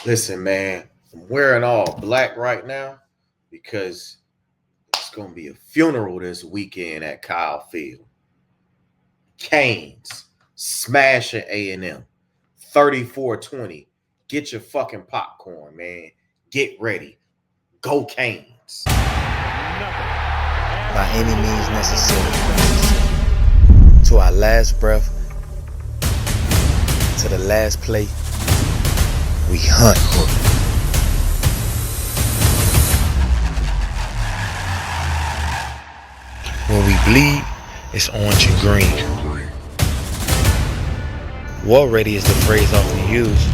Listen, man, I'm wearing all black right now because it's going to be a funeral this weekend at Kyle Field. Canes smashing A&M 34-20. Get your fucking popcorn, man. Get ready. Go Canes. By any means necessary. To our last breath, to the last play, we hunt. When we bleed, it's orange and green. War ready is the phrase often used.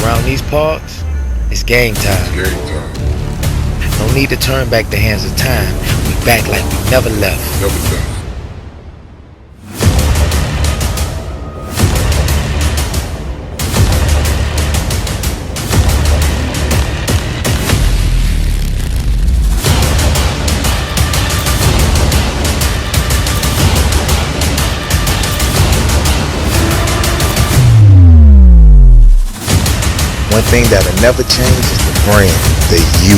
Around these parts, it's game time. No need to turn back the hands of time. We back like we never left. One thing that'll never change is the brand, the you.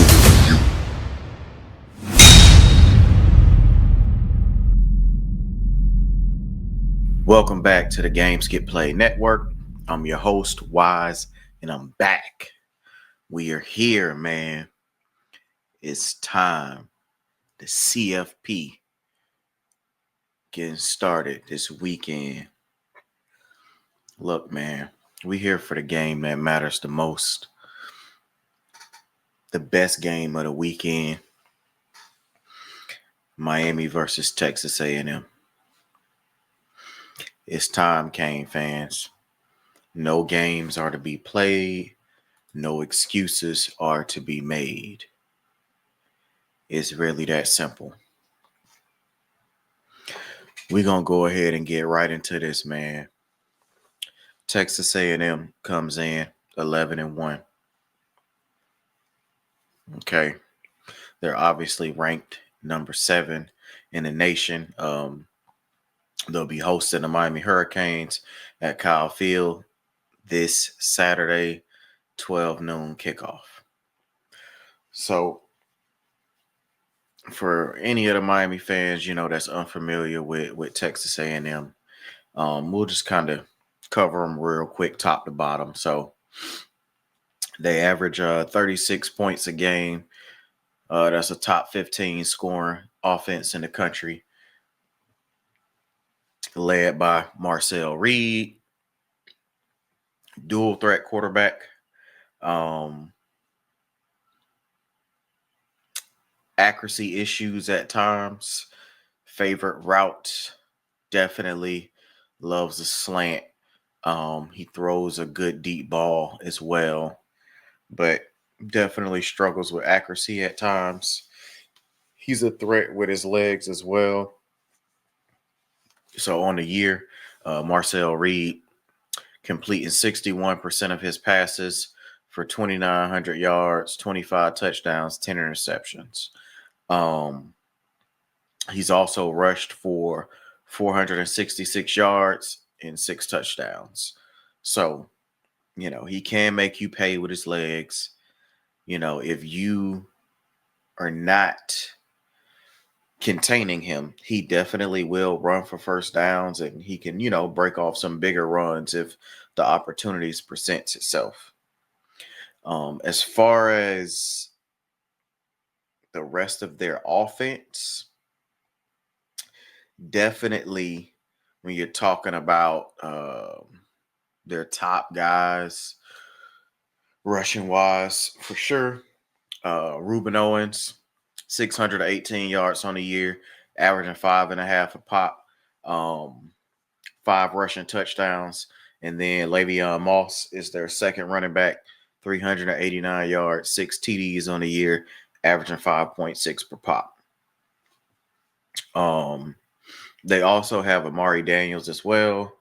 Welcome back to the Games Get Played Network. I'm your host, Wise, and I'm back. We are here, man. It's time. The CFP getting started this weekend. Look, man, we here for the game that matters the most. The best game of the weekend. Miami versus Texas A&M. It's time, Cane fans. No games are to be played. No excuses are to be made. It's really that simple. We're going to go ahead and get right into this, man. Texas A&M comes in 11-1. Okay. They're obviously ranked number 7 in the nation. They'll be hosting the Miami Hurricanes at Kyle Field this Saturday, 12 noon kickoff. So, for any of the Miami fans, that's unfamiliar with Texas A&M, we'll just kind of cover them real quick, top to bottom. So, they average 36 points a game. That's a top 15 scoring offense in the country, led by Marcel Reed, dual threat quarterback. Accuracy issues at times. Favorite route, definitely loves a slant. He throws a good deep ball as well, but definitely struggles with accuracy at times. He's a threat with his legs as well. So on the year, Marcel Reed completing 61% of his passes for 2,900 yards, 25 touchdowns, 10 interceptions. He's also rushed for 466 yards and 6 touchdowns. So, he can make you pay with his legs. If you are not containing him, he definitely will run for first downs, and he can, break off some bigger runs if the opportunities presents itself. As far as the rest of their offense, definitely when you're talking about their top guys, rushing wise, for sure, Reuben Owens, 618 yards on the year, averaging 5.5 a pop, 5 rushing touchdowns. And then Le'Veon Moss is their second running back, 389 yards, 6 TDs on the year, averaging 5.6 per pop. They also have Amari Daniels as well.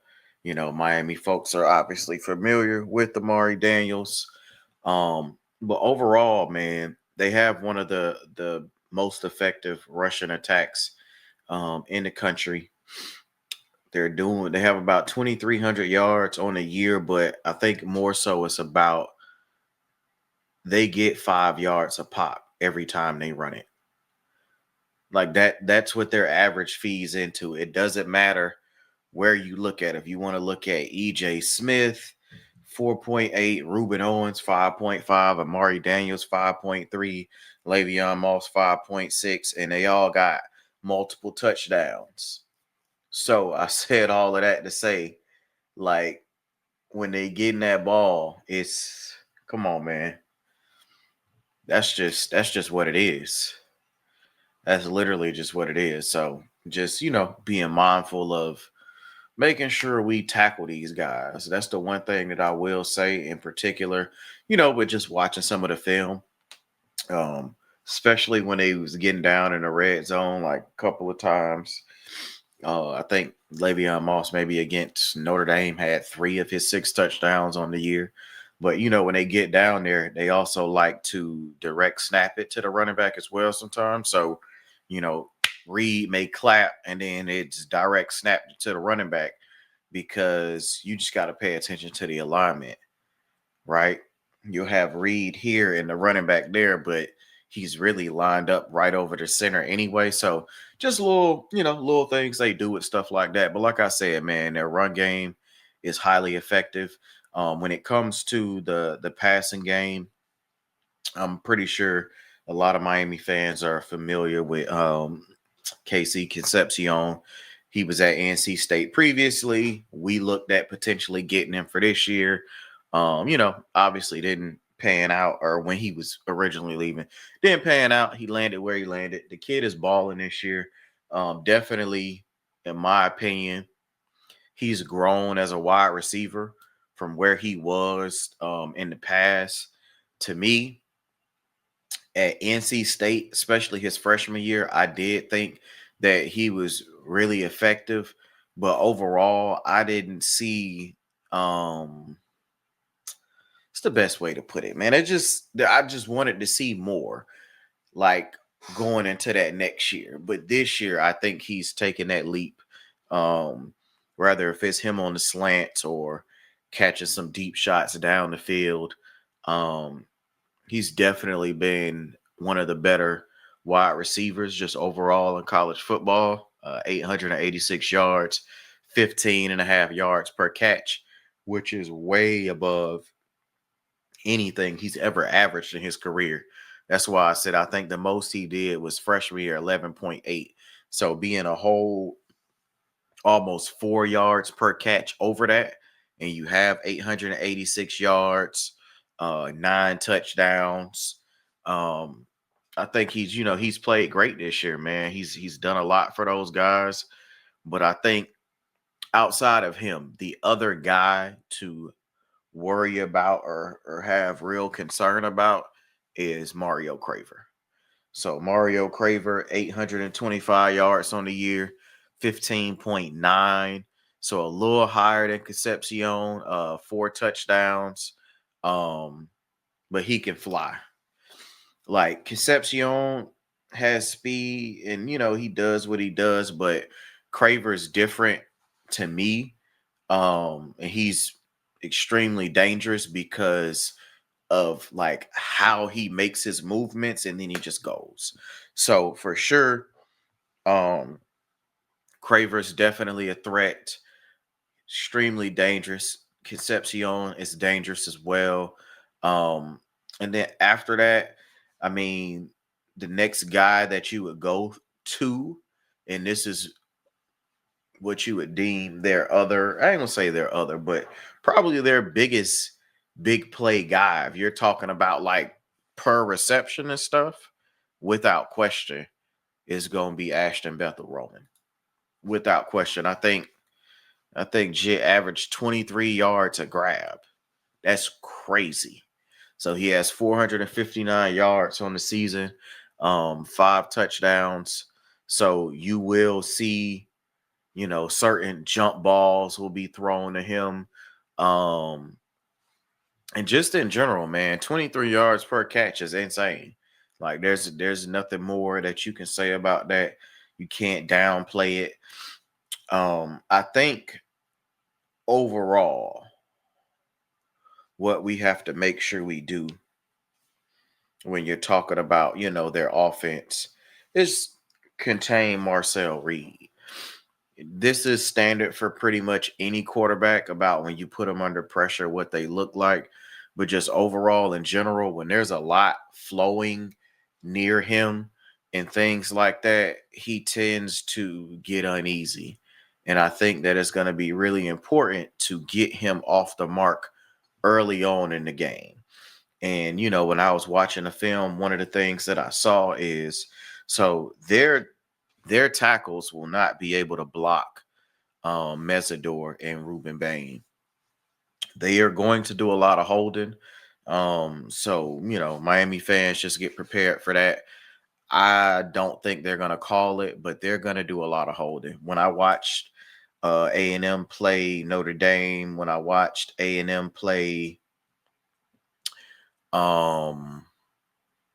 Miami folks are obviously familiar with Amari Daniels. But overall, man, they have one of the most effective rushing attacks in the country. They have about 2,300 yards on a year, but I think more so it's about they get 5 yards a pop every time they run it. Like that's what their average fees into. It doesn't matter where you look at. If you want to look at EJ Smith, 4.8, Ruben Owens, 5.5, Amari Daniels, 5.3, Le'Veon Moss, 5.6, and they all got multiple touchdowns. So I said all of that to say, like, when they get in that ball, it's come on, man. That's just what it is. That's literally just what it is. So just, being mindful of making sure we tackle these guys. That's the one thing that I will say in particular, with just watching some of the film, um, especially when they was getting down in the red zone like a couple of times. I think Le'Veon Moss maybe against Notre Dame had 3 of his 6 touchdowns on the year. But when they get down there, they also like to direct snap it to the running back as well sometimes. So, Reed may clap and then it's direct snap to the running back because you just got to pay attention to the alignment, right? You'll have Reed here and the running back there, but he's really lined up right over the center anyway. So just little things they do with stuff like that. But like I said, man, their run game is highly effective. When it comes to the passing game, I'm pretty sure a lot of Miami fans are familiar with Casey Concepcion. He was at NC State previously. We looked at potentially getting him for this year. Obviously didn't pan out, or when he was originally leaving, didn't pan out. He landed where he landed. The kid is balling this year. Definitely, in my opinion, he's grown as a wide receiver from where he was in the past. To me, at NC State, especially his freshman year, I did think that he was really effective, but overall, I didn't see. It's the best way to put it, man. I just wanted to see more, like going into that next year. But this year, I think he's taking that leap. Um, Rather if it's him on the slants or catching some deep shots down the field. Um, he's definitely been one of the better wide receivers just overall in college football. 886 yards, 15 and a half yards per catch, which is way above anything he's ever averaged in his career. That's why I said I think the most he did was freshman year, 11.8. So being a whole almost 4 yards per catch over that, and you have 886 yards, 9 touchdowns. Um, I think he's played great this year, man. He's done a lot for those guys, but I think outside of him, the other guy to worry about or have real concern about is Mario Craver. So Mario Craver, 825 yards on the year, 15.9. So a little higher than Concepcion, 4 touchdowns. But he can fly. Like Concepcion has speed and he does what he does, but Craver is different to me. And he's extremely dangerous because of like how he makes his movements and then he just goes. So for sure, Craver's definitely a threat, extremely dangerous. Concepcion is dangerous as well. And then after that, I mean, the next guy that you would go to, and this is what you would deem their other, I ain't gonna say their other, but probably their biggest big play guy. If you're talking about like per reception and stuff, without question, is gonna be Ashton Bethel Roman. Without question. I think Jit averaged 23 yards a grab. That's crazy. So he has 459 yards on the season, 5 touchdowns. So you will see certain jump balls will be thrown to him. And just in general, man, 23 yards per catch is insane. Like there's nothing more that you can say about that. You can't downplay it. I think overall, what we have to make sure we do when you're talking about, their offense is contain Marcel Reed. This is standard for pretty much any quarterback about when you put them under pressure, what they look like. But just overall, in general, when there's a lot flowing near him and things like that, he tends to get uneasy. And I think that it's going to be really important to get him off the mark early on in the game. And when I was watching the film, one of the things that I saw is so their tackles will not be able to block Mesidor and Ruben Bain. They are going to do a lot of holding. So Miami fans, just get prepared for that. I don't think they're going to call it, but they're going to do a lot of holding. When I watched A&M play Notre Dame, when I watched A&M play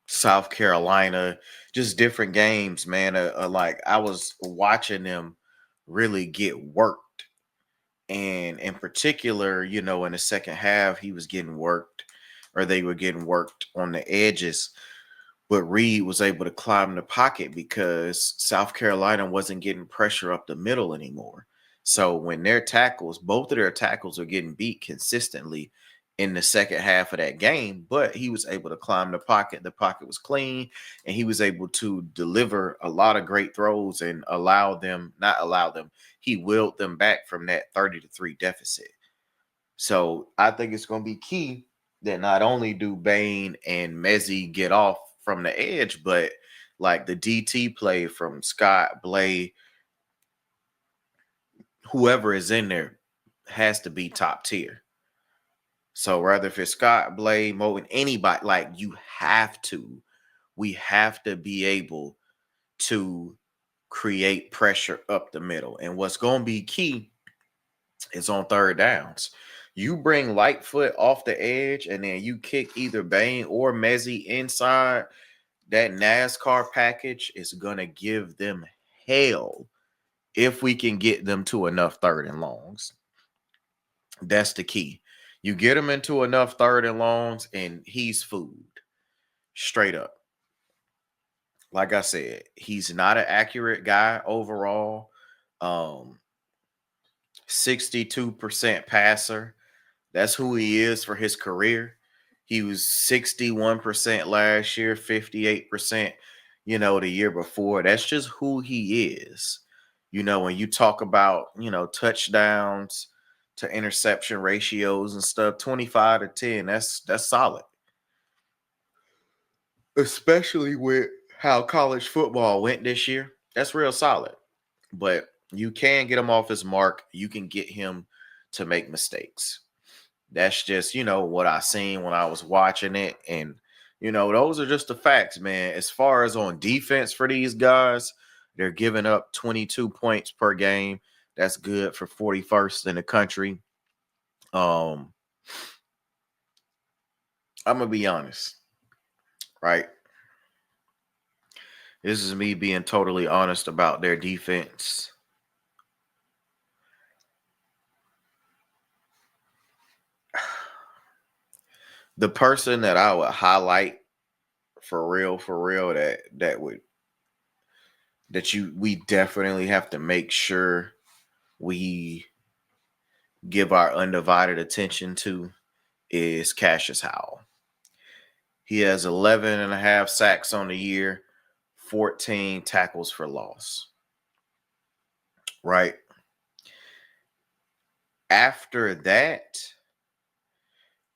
South Carolina, just different games, man. Like I was watching them really get worked. And in particular, in the second half, he was getting worked, or they were getting worked on the edges. But Reed was able to climb the pocket because South Carolina wasn't getting pressure up the middle anymore. So when both of their tackles are getting beat consistently in the second half of that game, but he was able to climb the pocket. The pocket was clean, and he was able to deliver a lot of great throws and he willed them back from that 30-3 deficit. So I think it's going to be key that not only do Bain and Mezzi get off from the edge, but like the DT play from Scott, Blay, whoever is in there has to be top tier. So rather if it's Scott, Blay, Mo, and anybody, like we have to be able to create pressure up the middle. And what's going to be key is on third downs. You bring Lightfoot off the edge and then you kick either Bain or Mezzi inside. That NASCAR package is going to give them hell if we can get them to enough third and longs. That's the key. You get him into enough third and longs and he's food. Straight up. Like I said, he's not an accurate guy overall. 62% passer. That's who he is for his career. He was 61% last year, 58%, the year before. That's just who he is. When you talk about, touchdowns to interception ratios and stuff, 25-10, that's solid. Especially with how college football went this year. That's real solid. But you can get him off his mark. You can get him to make mistakes. That's just, what I seen when I was watching it. And, those are just the facts, man. As far as on defense for these guys, they're giving up 22 points per game. That's good for 41st in the country. I'm going to be honest, right? This is me being totally honest about their defense. The person that I would highlight for real, we definitely have to make sure we give our undivided attention to is Cassius Howell. He has 11 and a half sacks on the year, 14 tackles for loss. Right? After that,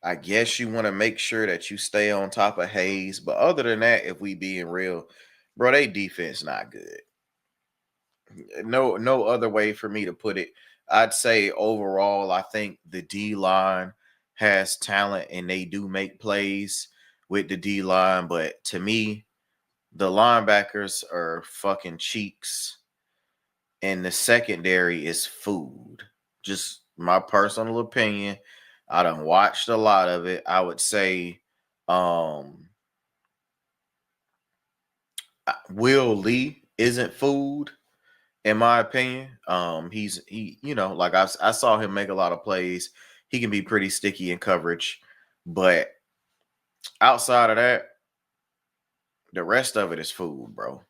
I guess you want to make sure that you stay on top of Hayes. But other than that, if we being real, bro, they defense not good. No other way for me to put it. I'd say overall, I think the D-line has talent and they do make plays with the D-line. But to me, the linebackers are fucking cheeks. And the secondary is food. Just my personal opinion. I done watched a lot of it. I would say Will Lee isn't food, in my opinion. Like I saw him make a lot of plays. He can be pretty sticky in coverage. But outside of that, The rest of it is food, bro.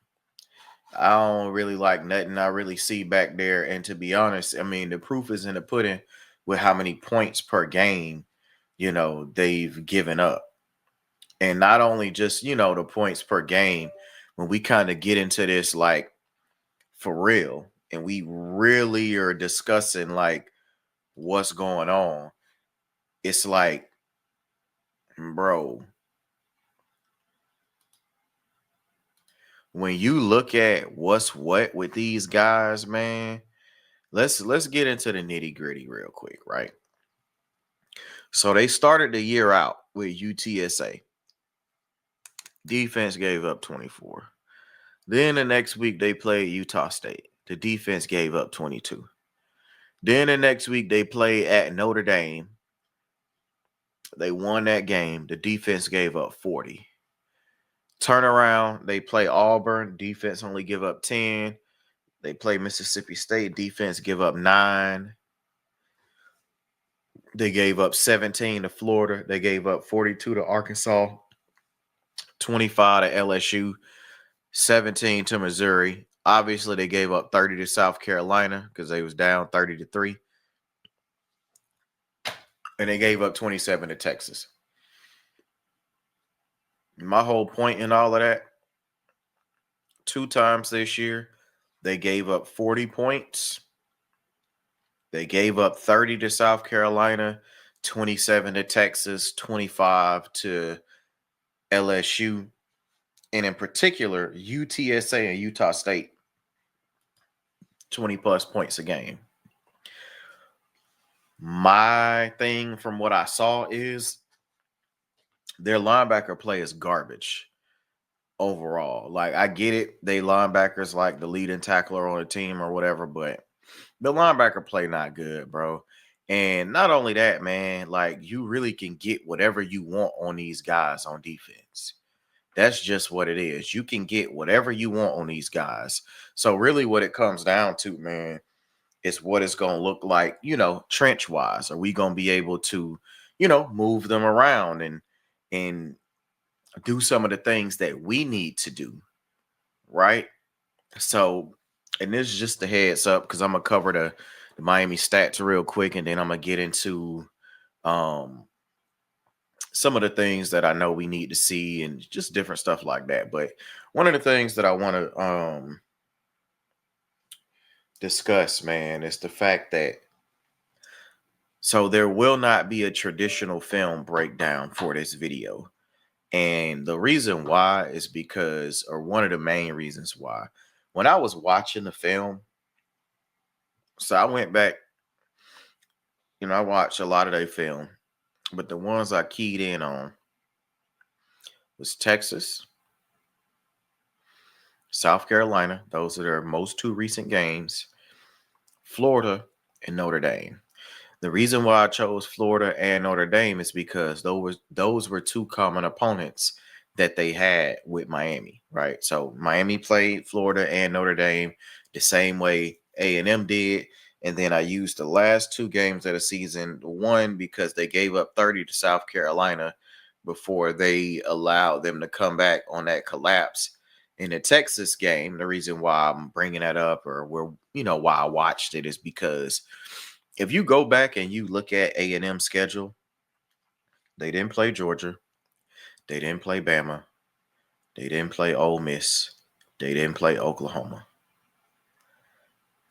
I don't really like nothing I really see back there. And to be honest, I mean, the proof is in the pudding with how many points per game, they've given up. And not only just, the points per game, when we kind of get into this, like, for real, and we really are discussing, like, what's going on, it's like, bro, when you look at what's what with these guys, man, let's get into the nitty gritty real quick, right? So they started the year out with UTSA. Defense gave up 24. Then the next week they played Utah State. The defense gave up 22. Then the next week they played at Notre Dame. They won that game. The defense gave up 40. Turn around, they play Auburn. Defense only give up 10. They play Mississippi State. Defense give up 9. They gave up 17 to Florida. They gave up 42 to Arkansas, 25 to LSU, 17 to Missouri. Obviously, they gave up 30 to South Carolina because they was down 30-3. And they gave up 27 to Texas. My whole point in all of that, 2 times this year, they gave up 40 points. They gave up 30 to South Carolina, 27 to Texas, 25 to LSU, and in particular, UTSA and Utah State, 20-plus points a game. My thing from what I saw is their linebacker play is garbage overall. Like, I get it. They linebackers like the leading tackler on the team or whatever, but the linebacker play not good, bro. And not only that, man, like, you really can get whatever you want on these guys on defense. That's just what it is. You can get whatever you want on these guys. So really what it comes down to, man, is what it's going to look like, trench wise. Are we going to be able to, move them around and do some of the things that we need to do, right? So, and this is just a heads up because I'm going to cover the Miami stats real quick, and then I'm going to get into some of the things that I know we need to see and just different stuff like that. But one of the things that I want to discuss, man, is the fact that so there will not be a traditional film breakdown for this video. And the reason why is because, or one of the main reasons why, when I was watching the film, so I went back, I watched a lot of their film, but the ones I keyed in on was Texas, South Carolina. Those are their most 2 recent games. Florida and Notre Dame. The reason why I chose Florida and Notre Dame is because those were 2 common opponents that they had with Miami, right? So Miami played Florida and Notre Dame the same way A&M did. And then I used the last 2 games of the season, one because they gave up 30 to South Carolina before they allowed them to come back on that collapse. In the Texas game, the reason why I'm bringing that up, or why I watched it, is because if you go back and you look at A&M's schedule, they didn't play Georgia, they didn't play Bama, they didn't play Ole Miss, they didn't play Oklahoma.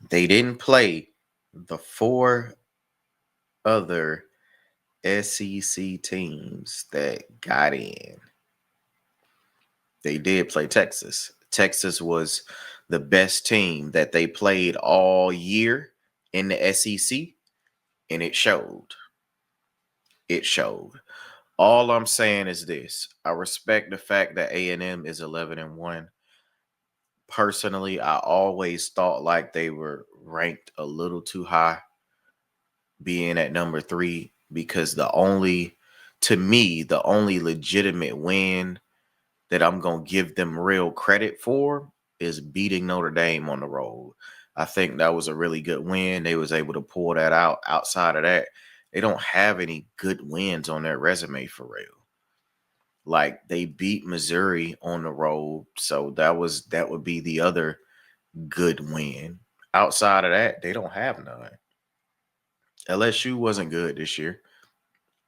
They didn't play the 4 other SEC teams that got in. They did play Texas. Texas was the best team that they played all year in the SEC, and it showed. It showed. All I'm saying is this. I respect the fact that A&M is 11-1. Personally, I always thought like they were ranked a little too high, being at number 3, because the only legitimate win that I'm going to give them real credit for is beating Notre Dame on the road. I think that was a really good win. They was able to pull that out. Outside of that, they don't have any good wins on their resume for real. Like they beat Missouri on the road, so that would be the other good win. Outside of that, they don't have none. LSU wasn't good this year.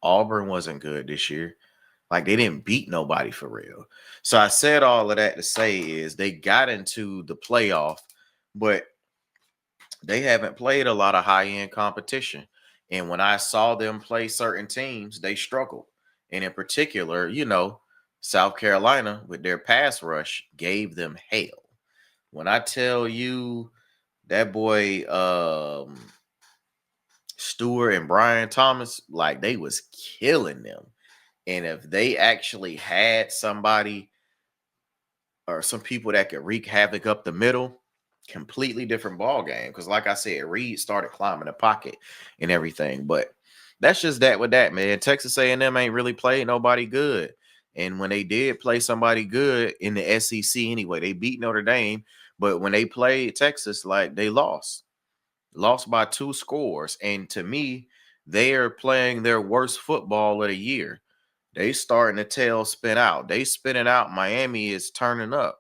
Auburn wasn't good this year. Like they didn't beat nobody for real. So I said all of that to say is they got into the playoff, but they haven't played a lot of high end competition. And when I saw them play certain teams, they struggled. And in particular, South Carolina with their pass rush gave them hell. When I tell you that boy Stewart and Brian Thomas, like they was killing them. And if they actually had somebody or some people that could wreak havoc up the middle, completely different ball game. Because like I said, Reed started climbing the pocket and everything. But that's just that with that, man. Texas A&M ain't really played nobody good. And when they did play somebody good in the SEC anyway, they beat Notre Dame. But when they played Texas, like they lost by 2 scores. And to me, they are playing their worst football of the year. They starting to tail spin out. They spinning out. Miami is turning up.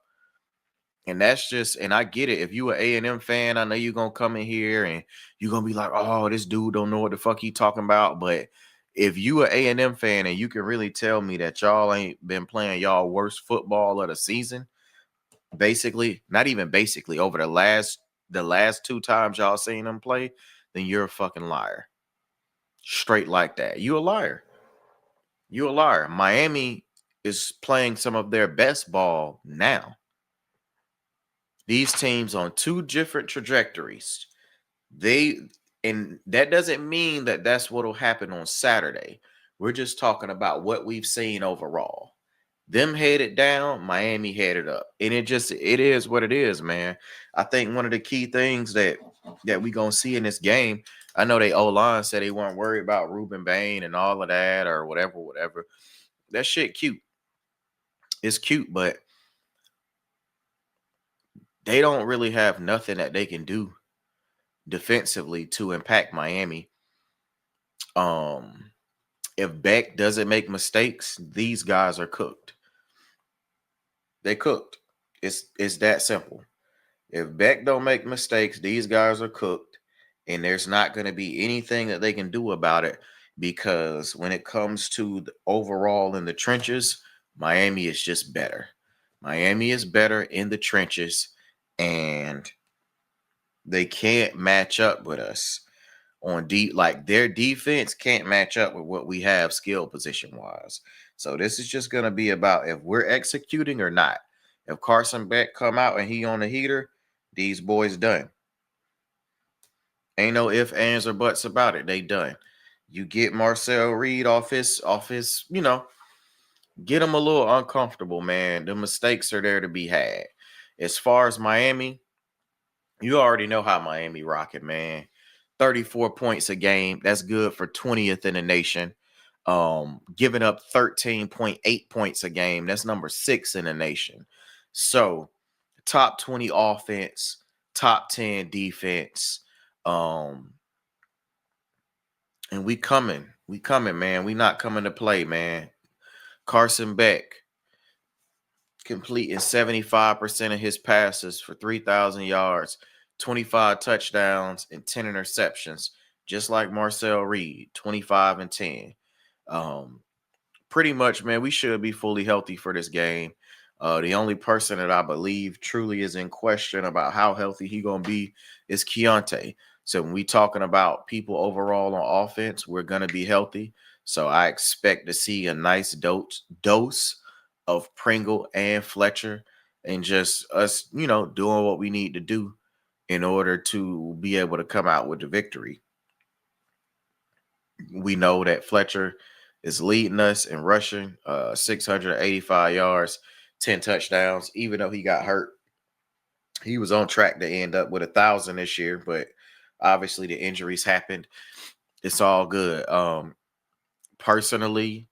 And that's just, and I get it. If you an A&M fan, I know you're going to come in here and you're going to be like, oh, this dude don't know what the fuck he talking about. But if you an A&M fan and you can really tell me that y'all ain't been playing y'all worst football of the season, basically, not even basically, over the last 2 times y'all seen them play, then you're a fucking liar. Straight like that. You a liar. You a liar. Miami is playing some of their best ball now. These teams on 2 different trajectories. And that doesn't mean that that's what will happen on Saturday. We're just talking about what we've seen overall. Them headed down, Miami headed up. And it is what it is, man. I think one of the key things that we going to see in this game, I know they O-line said they weren't worried about Ruben Bain and all of that or whatever. That shit cute. It's cute, but they don't really have nothing that they can do defensively to impact Miami. If Beck doesn't make mistakes, these guys are cooked. They cooked. It's that simple. If Beck don't make mistakes, these guys are cooked, and there's not going to be anything that they can do about it because when it comes to the overall in the trenches, Miami is just better. Miami is better in the trenches, and they can't match up with us on like their defense can't match up with what we have skill position wise. So this is just going to be about if we're executing or not. If Carson Beck come out and he on the heater, these boys done. Ain't no ifs, ands, or buts about it. They done. You get Marcel Reed off his, get him a little uncomfortable, man. The mistakes are there to be had. As far as Miami, you already know how Miami rocking, man. 34 points a game. That's good for 20th in the nation. Giving up 13.8 points a game. That's number 6 in the nation. So top 20 offense, top 10 defense. And we coming, man. We not coming to play, man. Carson Beck completing 75% of his passes for 3,000 yards, 25 touchdowns, and 10 interceptions, just like Marcel Reed, 25 and 10. Pretty much, man, we should be fully healthy for this game. The only person that I believe truly is in question about how healthy he gonna be is Keontae. So when we talking about people overall on offense, we're gonna be healthy. So I expect to see a nice dose of Pringle and Fletcher, and just us, doing what we need to do in order to be able to come out with the victory. We know that Fletcher is leading us in rushing, 685 yards, 10 touchdowns. Even though he got hurt, he was on track to end up with 1,000 this year, but obviously the injuries happened. It's all good. Personally,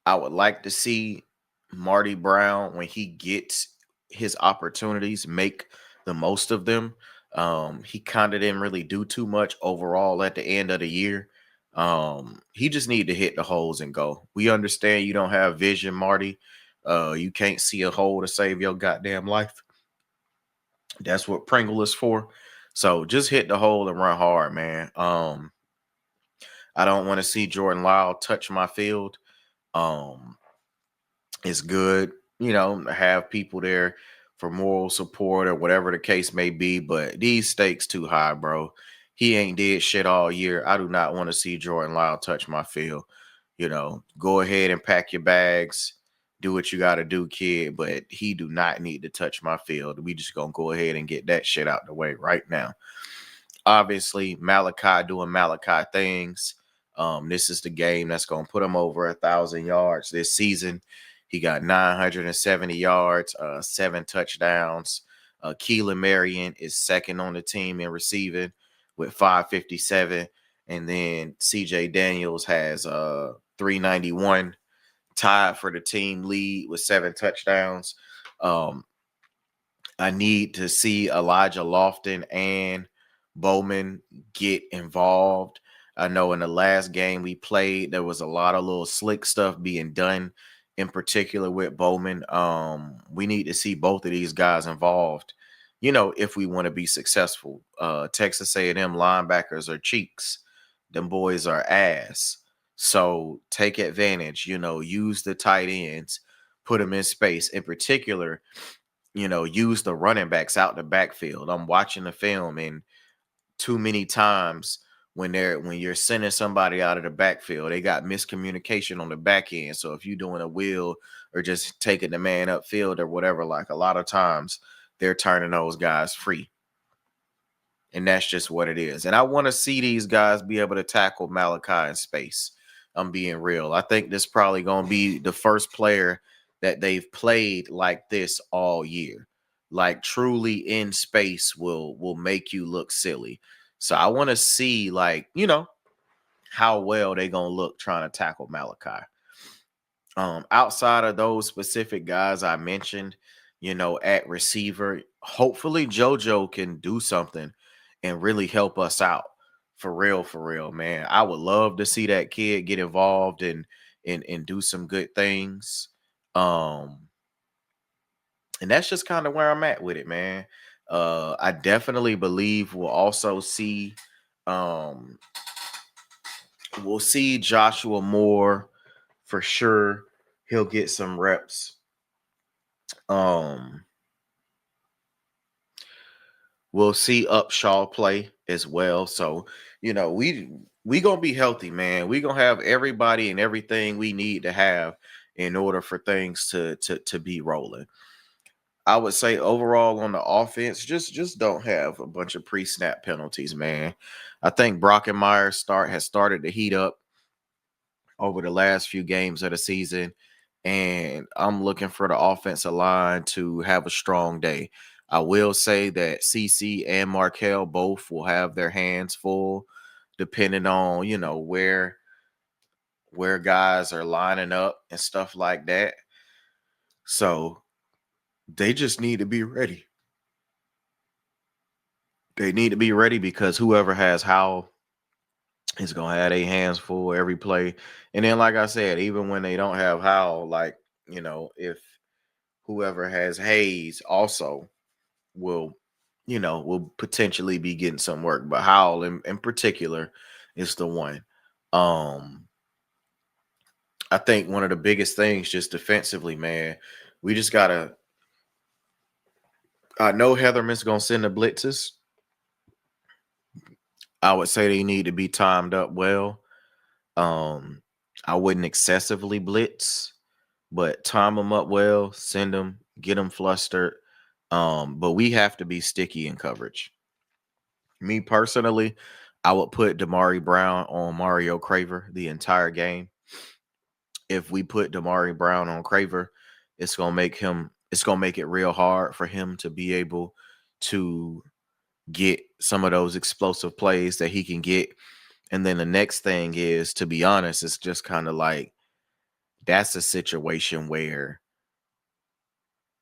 I would like to see Marty Brown, when he gets his opportunities, make the most of them. He kind of didn't really do too much overall at the end of the year. He just need to hit the holes and go. We understand you don't have vision, Marty. You can't see a hole to save your goddamn life. That's what Pringle is for. So just hit the hole and run hard, man. I don't want to see Jordan Lyle touch my field. Um, it's good, to have people there for moral support or whatever the case may be. But these stakes too high, bro. He ain't did shit all year. I do not want to see Jordan Lyle touch my field. Go ahead and pack your bags. Do what you got to do, kid. But he do not need to touch my field. We just gonna go ahead and get that shit out the way right now. Obviously, Malachi doing Malachi things. This is the game that's going to put him over 1,000 yards this season. He got 970 yards, 7 touchdowns. Keelan Marion is second on the team in receiving with 557. And then CJ Daniels has 391, tied for the team lead with 7 touchdowns. I need to see Elijah Lofton and Bowman get involved. I know in the last game we played, there was a lot of little slick stuff being done, in particular with Bowman. We need to see both of these guys involved, if we want to be successful. Texas A&M linebackers are cheeks. Them boys are ass. So take advantage, use the tight ends, put them in space. In particular, use the running backs out the backfield. I'm watching the film, and too many times when you're sending somebody out of the backfield, they got miscommunication on the back end. So if you're doing a wheel or just taking the man upfield or whatever, like a lot of times they're turning those guys free. And that's just what it is. And I want to see these guys be able to tackle Malachi in space. I'm being real. I think this probably going to be the first player that they've played like this all year. Like truly in space will make you look silly. So I want to see how well they going to look trying to tackle Malachi. Outside of those specific guys I mentioned, at receiver, hopefully JoJo can do something and really help us out. For real, man. I would love to see that kid get involved and do some good things. And that's just kind of where I'm at with it, man. I definitely believe we'll see Joshua Moore for sure. He'll get some reps. We'll see Upshaw play as well. So, we gonna be healthy, man. We gonna have everybody and everything we need to have in order for things to be rolling. I would say overall on the offense, just don't have a bunch of pre-snap penalties, man. I think Brockenmeyer has started to heat up over the last few games of the season, and I'm looking for the offensive line to have a strong day. I will say that CC and Markel both will have their hands full, depending on where guys are lining up and stuff like that. So they just need to be ready. They need to be ready because whoever has Howell is gonna have their hands full every play. And then, like I said, even when they don't have Howell, if whoever has Hayes also will potentially be getting some work. But Howell in particular is the one. I think one of the biggest things just defensively, man, we just gotta. I know Heatherman's gonna send the blitzes. I would say they need to be timed up well. I wouldn't excessively blitz, but time them up well, send them, get them flustered. But we have to be sticky in coverage. Me personally, I would put Damari Brown on Mario Craver the entire game. If we put Damari Brown on Craver, it's gonna make it real hard for him to be able to get some of those explosive plays that he can get. And then the next thing is, to be honest, it's just kind of like that's a situation where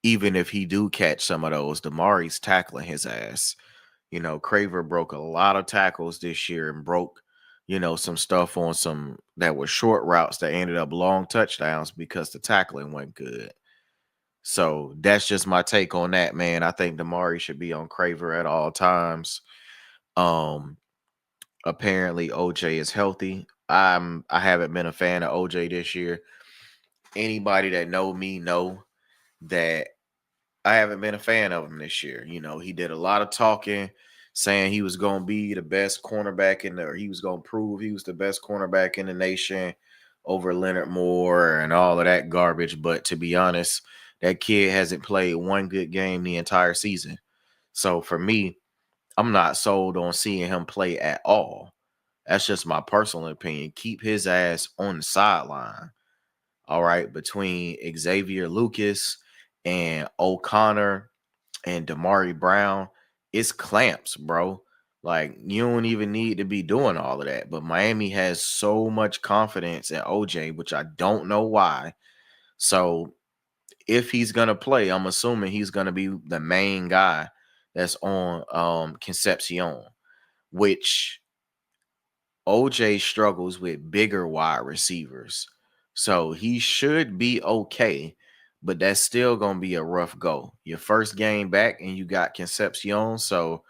even if he do catch some of those, Damari's tackling his ass. Craver broke a lot of tackles this year and broke some stuff on some that were short routes that ended up long touchdowns because the tackling went good. So that's just my take on that, man. I think Damari should be on Craver at all times. Um, Apparently OJ is healthy. I haven't been a fan of OJ this year. Anybody that know me know that I haven't been a fan of him this year. He did a lot of talking, saying he was going to be the best cornerback or he was going to prove he was the best cornerback in the nation over Leonard Moore and all of that garbage. But to be honest, that kid hasn't played one good game the entire season. So for me, I'm not sold on seeing him play at all. That's just my personal opinion. Keep his ass on the sideline. All right, between Xavier Lucas and O'Connor and Damari Brown, it's clamps, bro. Like, you don't even need to be doing all of that. But Miami has so much confidence in OJ, which I don't know why. So if he's gonna play, I'm assuming he's gonna be the main guy that's on Concepcion, which OJ struggles with bigger wide receivers. So he should be okay, but that's still going to be a rough go. Your first game back and you got Concepcion. So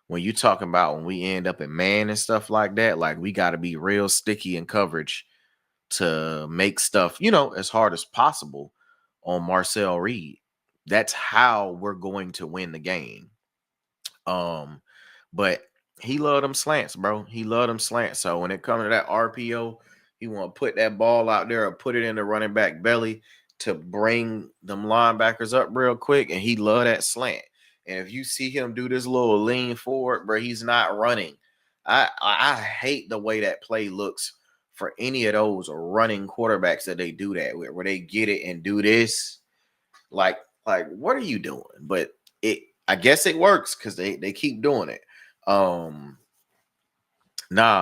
when you talking about when we end up in man and stuff like that, like we got to be real sticky in coverage to make stuff, as hard as possible on Marcel Reed. That's how we're going to win the game. But he loved them slants, bro. He loved them slants. So when it comes to that RPO, he want to put that ball out there or put it in the running back belly to bring them linebackers up real quick. And he loved that slant. And if you see him do this little lean forward, bro, he's not running. I hate the way that play looks for any of those running quarterbacks that they do that with, where they get it and do this. Like what are you doing? But I guess it works because they keep doing it. Nah,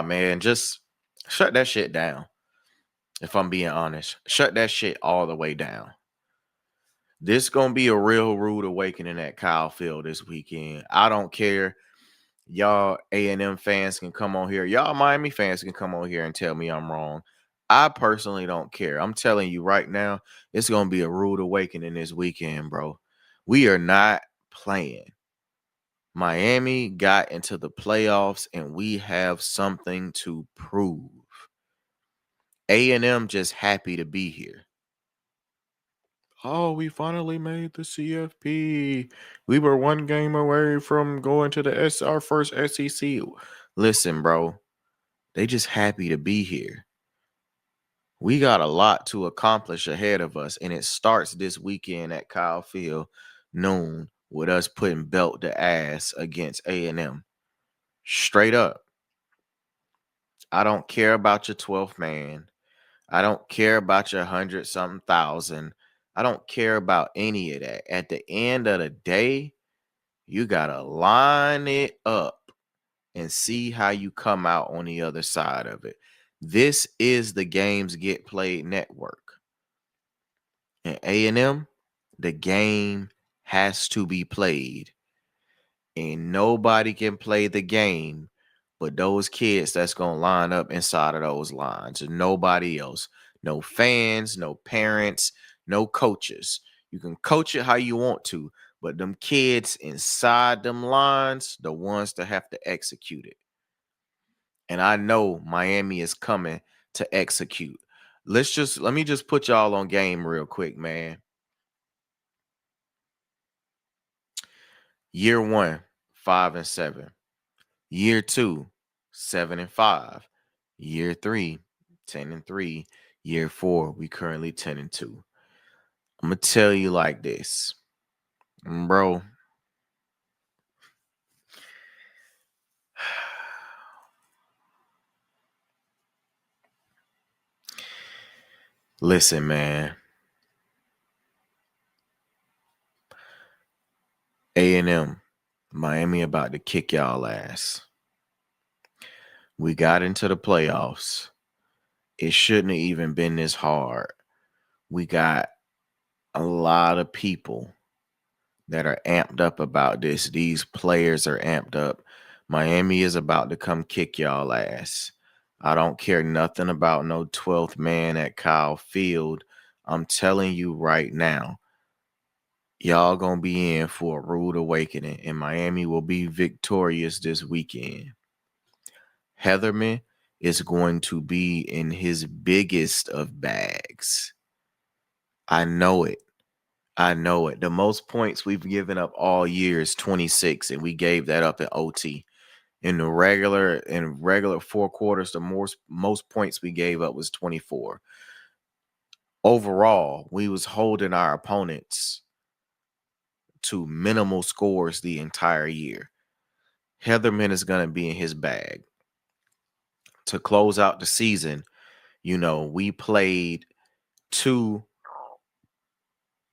man, just shut that shit down. If I'm being honest, shut that shit all the way down. This gonna be a real rude awakening at Kyle Field this weekend. I don't care. Y'all A&M fans can come on here. Y'all Miami fans can come on here and tell me I'm wrong. I personally don't care. I'm telling you right now, it's gonna be a rude awakening this weekend, bro. We are not playing. Miami got into the playoffs and we have something to prove. A&M just happy to be here. Oh, we finally made the CFP. We were one game away from going to our first SEC. Listen, bro, they just happy to be here. We got a lot to accomplish ahead of us, and it starts this weekend at Kyle Field, noon, with us putting belt to ass against A&M. Straight up. I don't care about your 12th man. I don't care about your 100-something thousand. I don't care about any of that. At the end of the day, you got to line it up and see how you come out on the other side of it. This is the Games Get Played network. And A&M, the game has to be played. And nobody can play the game but those kids that's going to line up inside of those lines. And nobody else. No fans, no parents, no coaches. You can coach it how you want to, but them kids inside them lines, the ones that have to execute it. And I know Miami is coming to execute. Let me just put y'all on game real quick, man. Year 1, 5-7. Year 2, 7-5. Year 3, 10-3. Year 4, we currently 10-2. I'm gonna tell you like this, bro. Listen, man. A&M, Miami about to kick y'all ass. We got into the playoffs. It shouldn't have even been this hard. We got a lot of people that are amped up about this. These players are amped up. Miami is about to come kick y'all ass. I don't care nothing about no 12th man at Kyle Field. I'm telling you right now, y'all gonna be in for a rude awakening, and Miami will be victorious this weekend. Heatherman is going to be in his biggest of bags. I know it. I know it. The most points we've given up all year is 26, and we gave that up in OT. In regular 4 quarters, the most points we gave up was 24. Overall, we was holding our opponents to minimal scores the entire year. Heatherman is going to be in his bag. To close out the season, we played two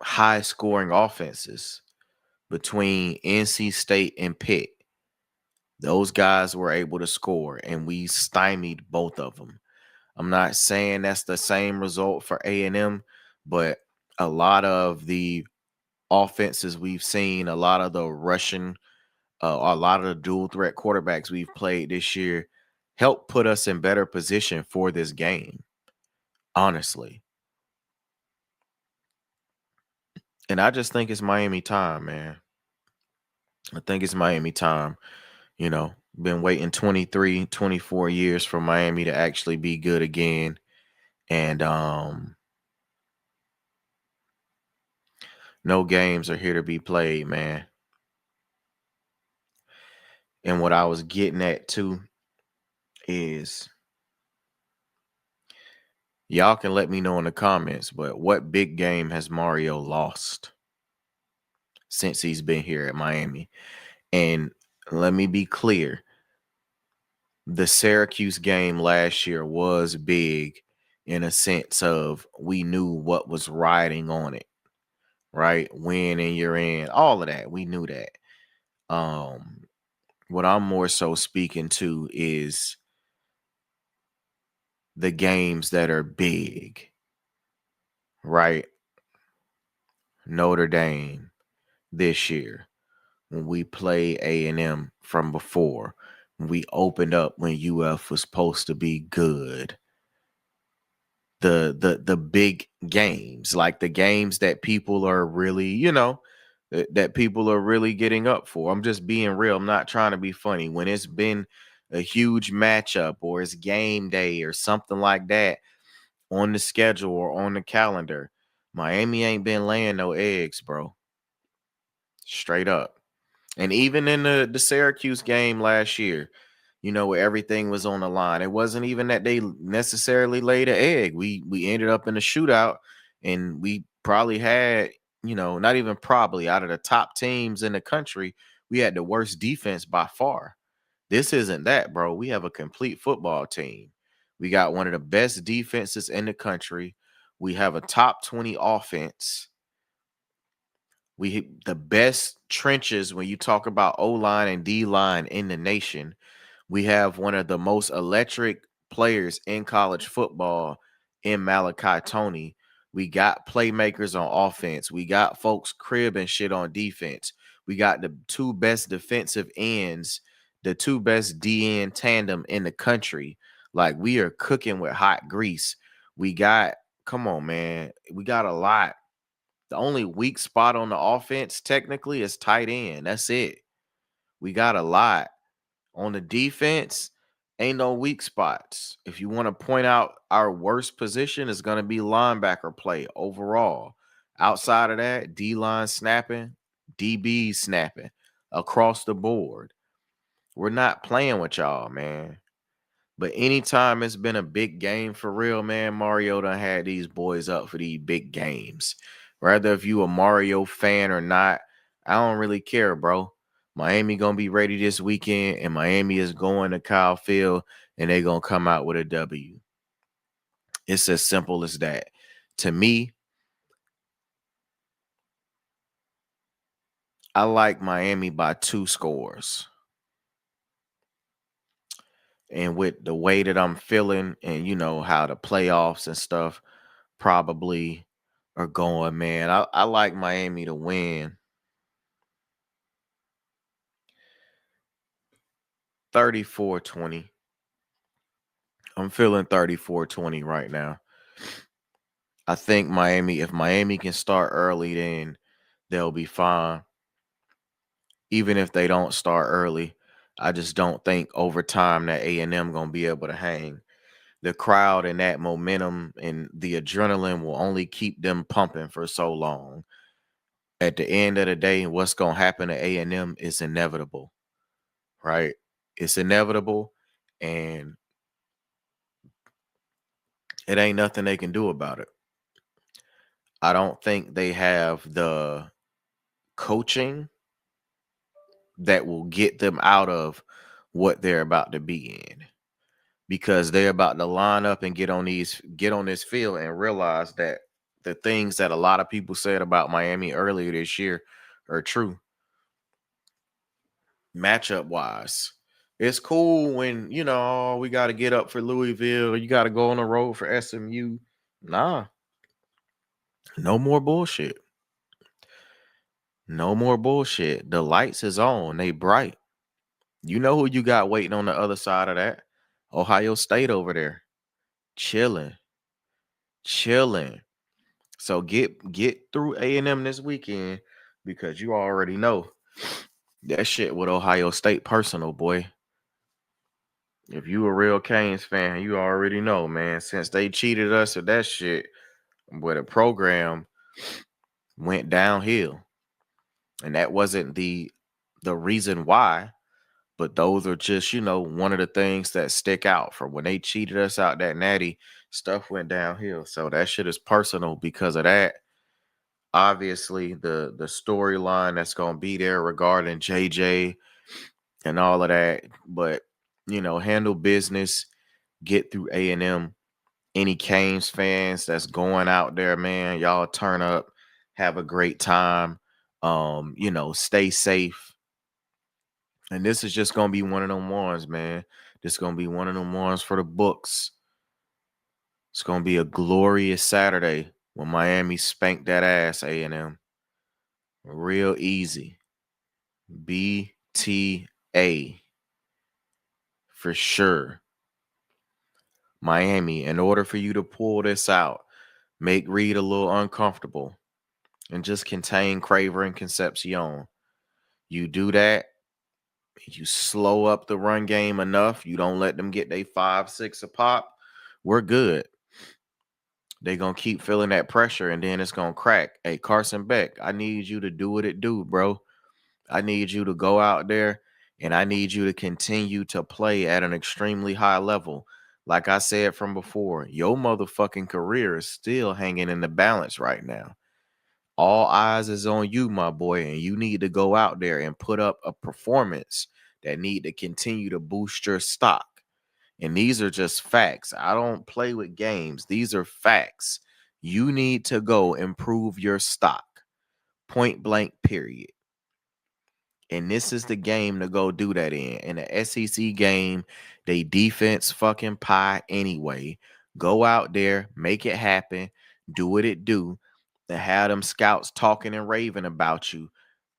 high scoring offenses between NC State and Pitt. Those guys were able to score, and we stymied both of them. I'm not saying that's the same result for A&M, but a lot of the offenses we've seen, a lot of the Russian, a lot of the dual threat quarterbacks we've played this year help put us in better position for this game, honestly. And I just think it's Miami time, man. I think it's Miami time. Been waiting 23, 24 years for Miami to actually be good again. And no games are here to be played, man. And what I was getting at too is y'all can let me know in the comments, but what big game has Mario lost since he's been here at Miami? And let me be clear. The Syracuse game last year was big in a sense of we knew what was riding on it, right? Win and you're in, all of that. We knew that. What I'm more so speaking to is the games that are big, right? Notre Dame this year, when we play A&M from before, when we opened up when UF was supposed to be good. The big games, like the games that people are really, that people are really getting up for. I'm just being real. I'm not trying to be funny. When it's been a huge matchup or it's game day or something like that on the schedule or on the calendar, Miami ain't been laying no eggs, bro. Straight up. And even in the Syracuse game last year, where everything was on the line, it wasn't even that they necessarily laid an egg. We ended up in a shootout, and we probably had, not even probably, out of the top teams in the country, we had the worst defense by far. This isn't that, bro. We have a complete football team. We got one of the best defenses in the country. We have a top 20 offense. The best trenches when you talk about O-line and D-line in the nation. We have one of the most electric players in college football in Malachi Tony. We got playmakers on offense. We got folks cribbing shit on defense. We got the two best defensive ends, the two best DN tandem in the country. Like, we are cooking with hot grease. Come on, man. We got a lot. The only weak spot on the offense technically is tight end. That's it. We got a lot. On the defense, ain't no weak spots. If you want to point out our worst position, is going to be linebacker play overall. Outside of that, D-line snapping, DB snapping across the board. We're not playing with y'all, man. But anytime it's been a big game for real, man, Mario done had these boys up for these big games. Rather if you a Mario fan or not, I don't really care, bro. Miami gonna be ready this weekend, and Miami is going to Kyle Field, and they gonna come out with a W. It's as simple as that. To me, I like Miami by 2 scores. And with the way that I'm feeling and how the playoffs and stuff probably are going, man, I like Miami to win 34-20. I'm feeling 34-20 right now. I think Miami, if Miami can start early, then they'll be fine. Even if they don't start early, I just don't think over time that A&M going to be able to hang. The crowd and that momentum and the adrenaline will only keep them pumping for so long. At the end of the day, what's going to happen to A&M is inevitable, right? It's inevitable, and it ain't nothing they can do about it. I don't think they have the coaching that will get them out of what they're about to be in, because they're about to line up and get on this field and realize that the things that a lot of people said about Miami earlier this year are true. Matchup wise, it's cool when oh, we got to get up for Louisville, you got to go on the road for SMU. Nah, no more bullshit. No more bullshit. The lights is on. They bright. You know who you got waiting on the other side of that? Ohio State over there. Chilling. Chilling. So get through A&M this weekend, because you already know that shit with Ohio State personal, boy. If you a real Canes fan, you already know, man. Since they cheated us at that shit, boy, the program went downhill. And that wasn't the reason why. But those are just, one of the things that stick out. From when they cheated us out that natty, stuff went downhill. So that shit is personal because of that. Obviously, the storyline that's gonna be there regarding JJ and all of that. But, handle business, get through A&M. Any Canes fans that's going out there, man, y'all turn up, have a great time. Stay safe. And this is just gonna be one of them ones, man. This is gonna be one of them ones for the books. It's gonna be a glorious Saturday when Miami spanked that ass, A&M. Real easy. BTA for sure. Miami, in order for you to pull this out, make Reed a little uncomfortable and just contain Craver and Concepcion. You do that, you slow up the run game enough, you don't let them get they 5-6 a pop, we're good. They're going to keep feeling that pressure, and then it's going to crack. Hey, Carson Beck, I need you to do what it do, bro. I need you to go out there, and I need you to continue to play at an extremely high level. Like I said from before, your motherfucking career is still hanging in the balance right now. All eyes is on you, my boy, and you need to go out there and put up a performance that need to continue to boost your stock. And these are just facts. I don't play with games. These are facts. You need to go improve your stock. Point blank, period. And this is the game to go do that in. In the SEC game, they defense fucking pie anyway. Go out there, make it happen, do what it do, and have them scouts talking and raving about you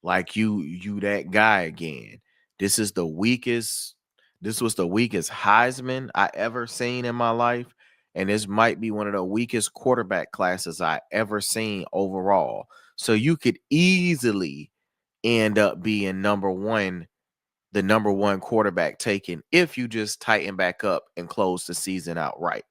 like you that guy again. This is the weakest. This was the weakest Heisman I ever seen in my life. And this might be one of the weakest quarterback classes I ever seen overall. So you could easily end up being the number one quarterback taken if you just tighten back up and close the season out right.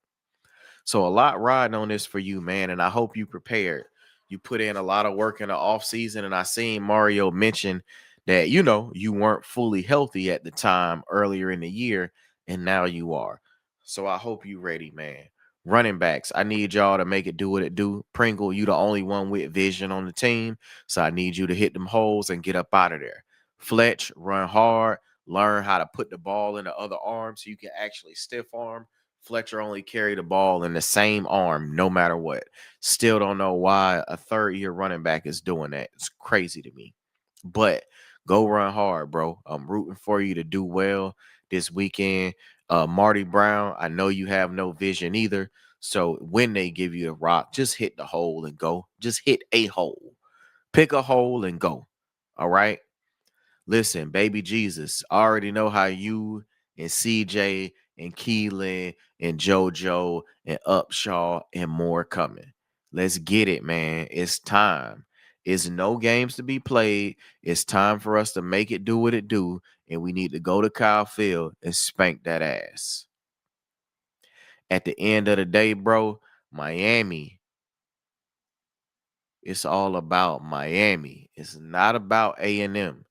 So a lot riding on this for you, man, and I hope you prepared. You put in a lot of work in the offseason, and I seen Mario mention that, you weren't fully healthy at the time earlier in the year, and now you are. So I hope you ready, man. Running backs, I need y'all to make it do what it do. Pringle, you the only one with vision on the team, so I need you to hit them holes and get up out of there. Fletch, run hard, learn how to put the ball in the other arm so you can actually stiff arm. Fletcher only carried the ball in the same arm no matter what. Still don't know why a third-year running back is doing that. It's crazy to me. But go run hard, bro. I'm rooting for you to do well this weekend. Marty Brown, I know you have no vision either. So when they give you a rock, just hit the hole and go. Just hit a hole. Pick a hole and go. All right? Listen, baby Jesus, I already know how you and CJ and Keelan and JoJo and Upshaw and more coming. Let's get it, man. It's time. It's no games to be played. It's time for us to make it do what it do, and we need to go to Kyle Field and spank that ass. At the end of the day, bro, Miami, it's all about Miami. It's not about A&M.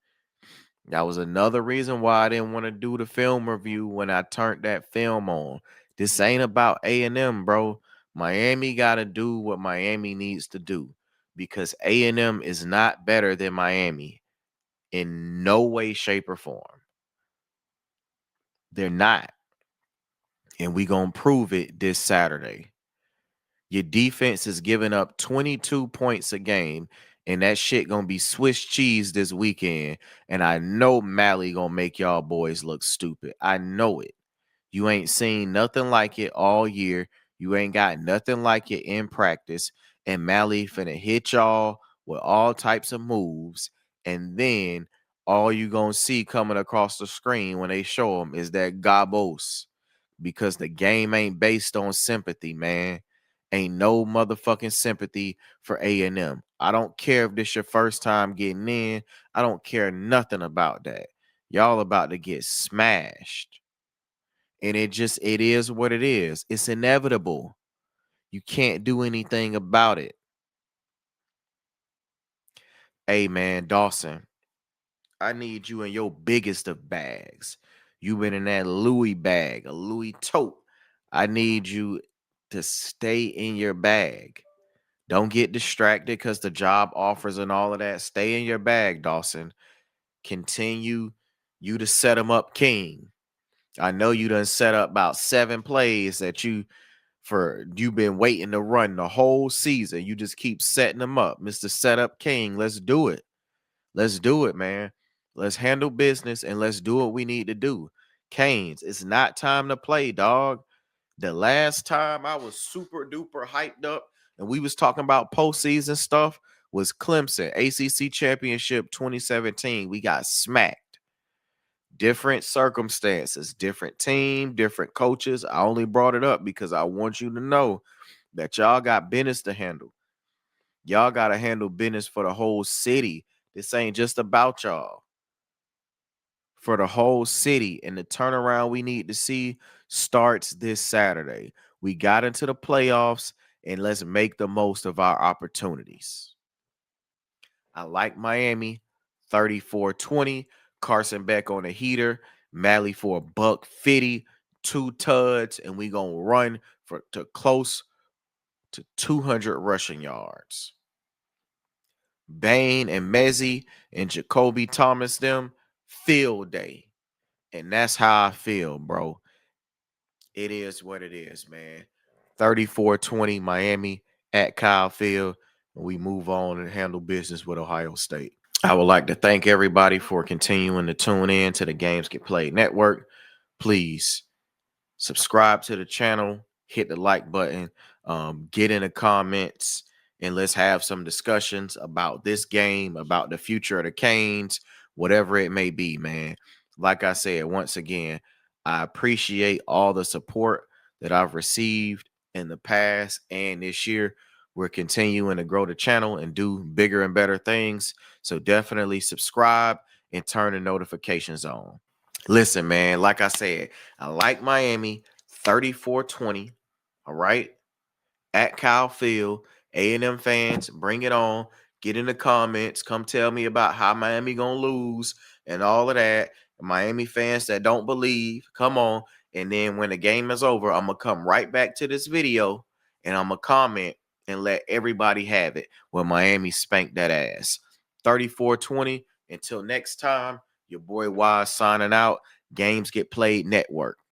That was another reason why I didn't want to do the film review when I turned that film on. This ain't about A&M, bro. Miami got to do what Miami needs to do because A&M is not better than Miami in no way, shape, or form. They're not. And we going to prove it this Saturday. Your defense is giving up 22 points a game, and that shit gonna be Swiss cheese this weekend. And I know Mally gonna make y'all boys look stupid. I know it. You ain't seen nothing like it all year. You ain't got nothing like it in practice. And Mally finna hit y'all with all types of moves. And then all you gonna see coming across the screen when they show them is that gabos. Because the game ain't based on sympathy, man. Ain't no motherfucking sympathy for A&M. I don't care if this your first time getting in. I don't care nothing about that. Y'all about to get smashed. And it is what it is. It's inevitable. You can't do anything about it. Hey, man, Dawson, I need you in your biggest of bags. You been in that Louis bag, a Louis tote. I need you to stay in your bag. Don't get distracted because the job offers and all of that. Stay in your bag, Dawson. Continue you to set them up king. I know you done set up about 7 plays that you've been waiting to run the whole season. You just keep setting them up. Mr. Setup King, let's do it. Let's do it, man. Let's handle business and let's do what we need to do. Canes, it's not time to play, dog. The last time I was super duper hyped up and we was talking about postseason stuff was Clemson, ACC Championship 2017. We got smacked. Different circumstances, different team, different coaches. I only brought it up because I want you to know that y'all got business to handle. Y'all got to handle business for the whole city. This ain't just about y'all. For the whole city, and the turnaround we need to see starts this Saturday. We got into the playoffs, and let's make the most of our opportunities. I like Miami, 34-20. Carson Beck on a heater. Mally for $150, 2 tuds, and we gonna run to close to 200 rushing yards. Bain and Mezzi and Jacoby Thomas them field day. And that's how I feel, bro. It is what it is, man. 34-20 Miami at Kyle Field. And we move on and handle business with Ohio State. I would like to thank everybody for continuing to tune in to the Games Get Played Network. Please subscribe to the channel, hit the like button, get in the comments, and let's have some discussions about this game, about the future of the Canes, whatever it may be, man. Like I said, once again, I appreciate all the support that I've received in the past and this year. We're continuing to grow the channel and do bigger and better things. So definitely subscribe and turn the notifications on. Listen, man, like I said, I like Miami 34-20. All right. At Kyle Field, A&M fans, bring it on. Get in the comments. Come tell me about how Miami gonna lose and all of that. Miami fans that don't believe, come on. And then when the game is over, I'm gonna come right back to this video and I'm gonna comment and let everybody have it when Miami spanked that ass. 34-20. Until next time, your boy Wise signing out. Games Get Played Network.